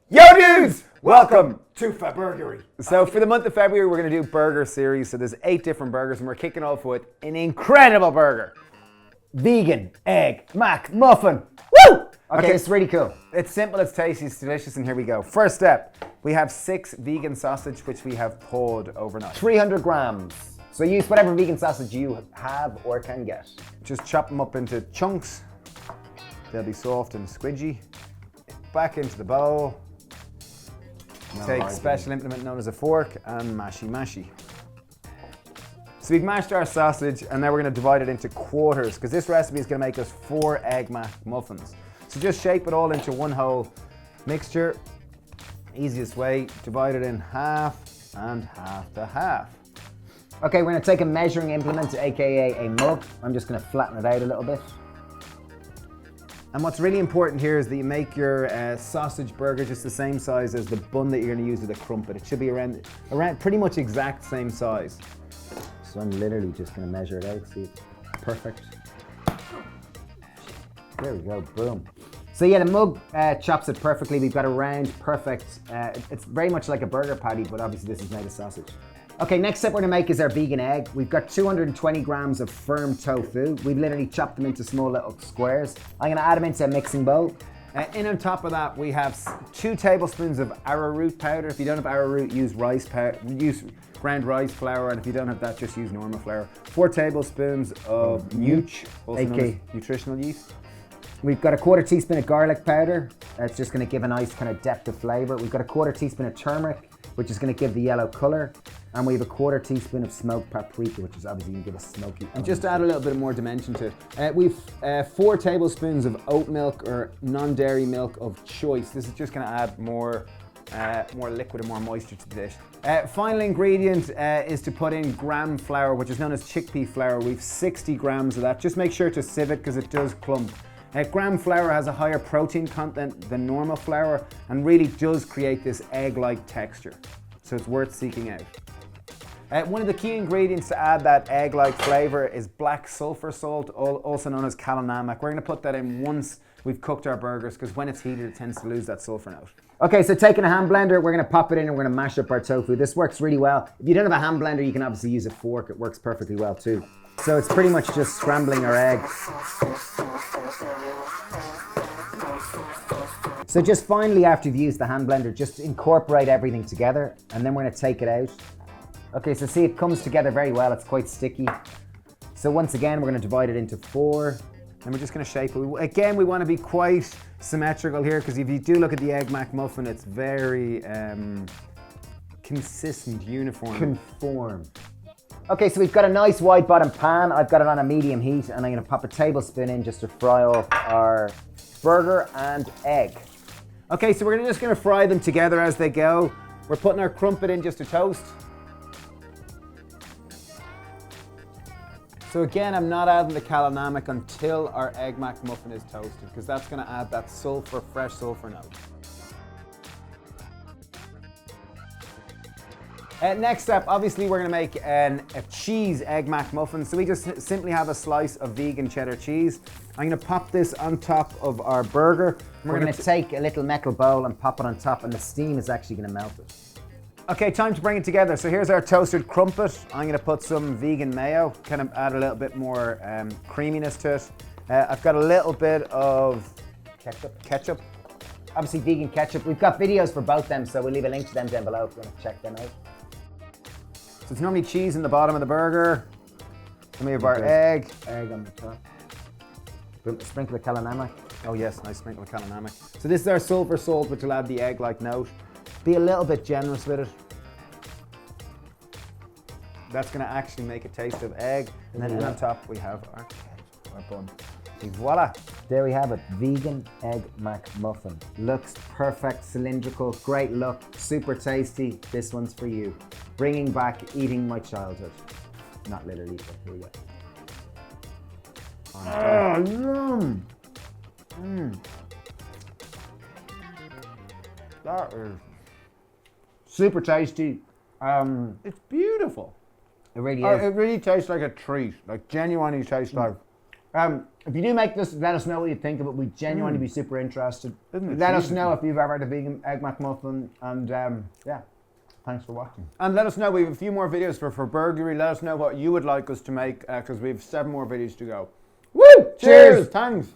Yo dudes! Welcome to Feburgerary. So for the month of February, we're going to do burger series. So there's 8 different burgers and we're kicking off with an incredible burger. Vegan egg Mcmuffin. Woo! Okay, it's really cool. It's simple, it's tasty, it's delicious, and here we go. First step, we have 6 vegan sausage which we have thawed overnight. 300 grams. So use whatever vegan sausage you have or can get. Just chop them up into chunks. They'll be soft and squidgy. Back into the bowl. Take a special implement known as a fork and mashy. So we've mashed our sausage and now we're going to divide it into quarters because this recipe is going to make us 4 egg muffins. So just shape it all into one whole mixture. Easiest way, divide it in half and half to half. Okay, we're going to take a measuring implement, aka a mug. I'm just going to flatten it out a little bit. And what's really important here is that you make your sausage burger just the same size as the bun that you're going to use with the crumpet. It should be around pretty much exact same size. So I'm literally just going to measure it out, see it's perfect. There we go, boom. So yeah, the mug chops it perfectly. We've got a round, perfect, it's very much like a burger patty, but obviously this is made of sausage. Okay, next step we're gonna make is our vegan egg. We've got 220 grams of firm tofu. We've literally chopped them into small little squares. I'm gonna add them into a mixing bowl. In on top of that, we have 2 tablespoons of arrowroot powder. If you don't have arrowroot, use rice powder, use ground rice flour, and if you don't have that, just use normal flour. 4 tablespoons of nooch, also known as nutritional yeast. We've got a 1/4 teaspoon of garlic powder. That's just gonna give a nice kind of depth of flavor. We've got a 1/4 teaspoon of turmeric, which is gonna give the yellow color. And we have a 1/4 teaspoon of smoked paprika, which is obviously gonna give a smoky. And just to add a little bit more dimension to it, we've 4 tablespoons of oat milk or non-dairy milk of choice. This is just gonna add more liquid and more moisture to the dish. Final ingredient is to put in gram flour, which is known as chickpea flour. We've 60 grams of that. Just make sure to sieve it because it does clump. Gram flour has a higher protein content than normal flour and really does create this egg-like texture. So it's worth seeking out. One of the key ingredients to add that egg-like flavor is black sulfur salt, also known as kalinamak. We're going to put that in once we've cooked our burgers because when it's heated it tends to lose that sulfur note. Okay, so taking a hand blender, we're going to pop it in and we're going to mash up our tofu. This works really well. If you don't have a hand blender, you can obviously use a fork. It works perfectly well too. So it's pretty much just scrambling our eggs. So just finally, after you've used the hand blender, just incorporate everything together and then we're going to take it out. Okay, so see it comes together very well. It's quite sticky. So once again, we're going to divide it into 4. And we're just going to shape it. Again, we want to be quite symmetrical here because if you do look at the egg Mcmuffin, it's very consistent, uniform. Conform. Okay, so we've got a nice wide bottom pan. I've got it on a medium heat and I'm going to pop a tablespoon in just to fry off our burger and egg. Okay, so we're just going to fry them together as they go. We're putting our crumpet in just to toast. So again, I'm not adding the kalinamak until our egg Mcmuffin is toasted because that's going to add that sulfur, fresh sulfur note. Next step, obviously we're going to make a cheese egg Mcmuffin. So we just simply have a slice of vegan cheddar cheese. I'm going to pop this on top of our burger. We're going to take a little metal bowl and pop it on top and the steam is actually going to melt it. Okay, time to bring it together. So here's our toasted crumpet. I'm gonna put some vegan mayo, kind of add a little bit more creaminess to it. I've got a little bit of ketchup. Obviously vegan ketchup. We've got videos for both them, so we'll leave a link to them down below if you want to check them out. So it's normally cheese in the bottom of the burger. Then we have our egg. Egg on the top. Sprinkle of kalinamak. Oh yes, nice sprinkle of kalinamak. So this is our sulfur salt, which will add the egg-like note. Be a little bit generous with it. That's going to actually make a taste of egg. And then on top we have our bun. And voila! There we have it, vegan egg Mcmuffin. Looks perfect, cylindrical, great look, super tasty. This one's for you. Bringing back eating my childhood. Not literally, but here we go. That is super tasty. It's beautiful. It really is. It really tastes like a treat. Like genuinely tastes like If you do make this, let us know what you think of it. We'd genuinely be super interested. Isn't it Let us cheesy? know if you've ever had a vegan egg Mcmuffin. And yeah, thanks for watching. And let us know, we have a few more videos for Feburgerary. Let us know what you would like us to make, because we have 7 more videos to go. Woo! Cheers! Thanks!